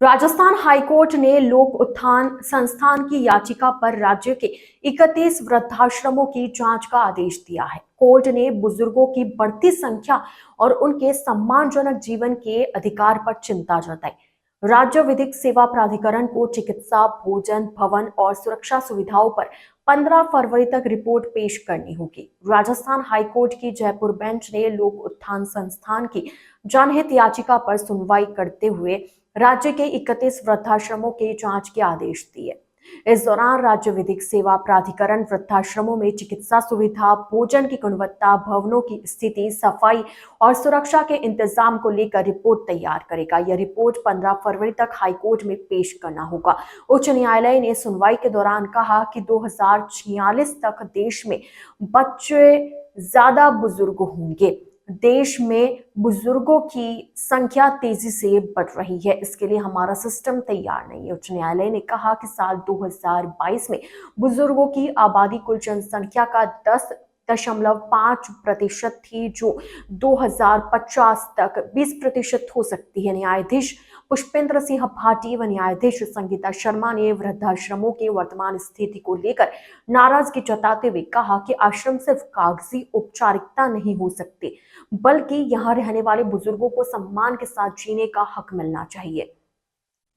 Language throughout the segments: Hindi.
राजस्थान हाईकोर्ट ने लोक उत्थान संस्थान की याचिका पर राज्य के 31 वृद्धाश्रमों की जांच का आदेश दिया है। कोर्ट ने बुजुर्गों की बढ़ती संख्या और उनके सम्मानजनक जीवन के अधिकार पर चिंता जताई। राज्य विधिक सेवा प्राधिकरण को चिकित्सा, भोजन, भवन और सुरक्षा सुविधाओं पर 15 फरवरी तक रिपोर्ट पेश करनी होगी। राजस्थान हाईकोर्ट की जयपुर बेंच ने लोक उत्थान संस्थान की जनहित याचिका पर सुनवाई करते हुए राज्य के 31 वृद्धाश्रमों के जांच के आदेश दिए। इस दौरान राज्य विधिक सेवा प्राधिकरण वृद्धाश्रमों में चिकित्सा सुविधा, भोजन की गुणवत्ता, भवनों की स्थिति, सफाई और सुरक्षा के इंतजाम को लेकर रिपोर्ट तैयार करेगा। यह रिपोर्ट 15 फरवरी तक हाईकोर्ट में पेश करना होगा। उच्च न्यायालय ने सुनवाई के दौरान कहा कि 2046 तक देश में बच्चे ज्यादा बुजुर्ग होंगे। देश में बुजुर्गों की संख्या तेजी से बढ़ रही है, इसके लिए हमारा सिस्टम तैयार नहीं है। उच्च न्यायालय ने कहा कि साल 2022 में बुजुर्गों की आबादी कुल जनसंख्या का 10.5% थी, जो 2050 तक 20% हो सकती है। न्यायाधीश पुष्पेंद्र सिंह भाटी व न्यायाधीश संगीता शर्मा ने वृद्धाश्रमों की वर्तमान स्थिति को लेकर नाराजगी जताते हुए कहा कि आश्रम सिर्फ कागजी औपचारिकता नहीं हो सकते, बल्कि यहाँ रहने वाले बुजुर्गों को सम्मान के साथ जीने का हक मिलना चाहिए।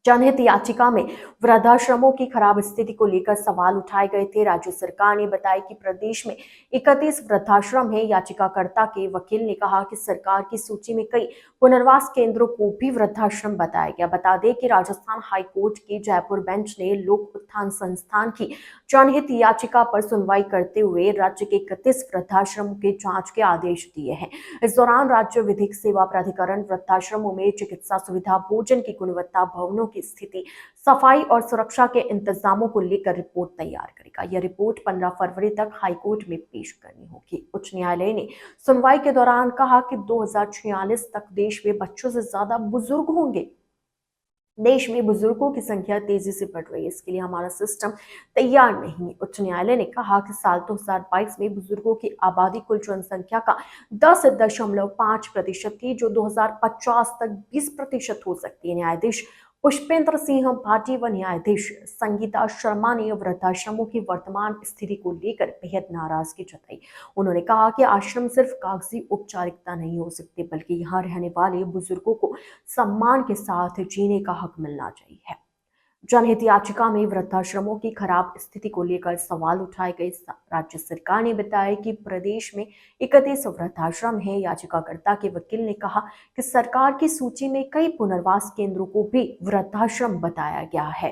जनहित याचिका में वृद्धाश्रमों की खराब स्थिति को लेकर सवाल उठाए गए थे। राज्य सरकार ने बताया कि प्रदेश में 31 वृद्धाश्रम है। याचिकाकर्ता के वकील ने कहा कि सरकार की सूची में कई पुनर्वास केंद्रों को भी वृद्धाश्रम बताया गया। बता दें कि राजस्थान हाईकोर्ट की जयपुर बेंच ने लोक उत्थान संस्थान की जनहित याचिका पर सुनवाई करते हुए राज्य के 31 वृद्धाश्रमों के जांच के आदेश दिए हैं। इस दौरान राज्य विधिक सेवा प्राधिकरण वृद्धाश्रमों में चिकित्सा सुविधा, भोजन की गुणवत्ता, भवनों की स्थिति, सफाई और सुरक्षा के इंतजामों को लेकर रिपोर्ट तैयार करेगा। यह रिपोर्ट 15 फरवरी तक हाईकोर्ट में पेश करनी होगी। उच्च न्यायालय ने सुनवाई के दौरान कहा कि 2046 तक देश में बच्चों से ज्यादा बुजुर्ग होंगे। देश में बुजुर्गों की संख्या तेजी से बढ़ रही है, इसके लिए हमारा सिस्टम तैयार नहीं है। उच्च न्यायालय ने कहा कि साल 2022 में बुजुर्गों की आबादी कुल जनसंख्या का 10.5% थी, जो 2050 तक 20% हो सकती है। न्यायाधीश पुष्पेंद्र सिंह भाटी व न्यायाधीश संगीता शर्मा ने वृद्धाश्रमों की वर्तमान स्थिति को लेकर बेहद नाराजगी जताई। उन्होंने कहा कि आश्रम सिर्फ कागजी औपचारिकता नहीं हो सकते, बल्कि यहाँ रहने वाले बुजुर्गों को सम्मान के साथ जीने का हक मिलना चाहिए। जनहित याचिका में वृद्धाश्रमों की खराब स्थिति को लेकर सवाल उठाए गए। राज्य सरकार ने बताया कि प्रदेश में 31 वृद्धाश्रम है। याचिकाकर्ता के वकील ने कहा कि सरकार की सूची में कई पुनर्वास केंद्रों को भी वृद्धाश्रम बताया गया है।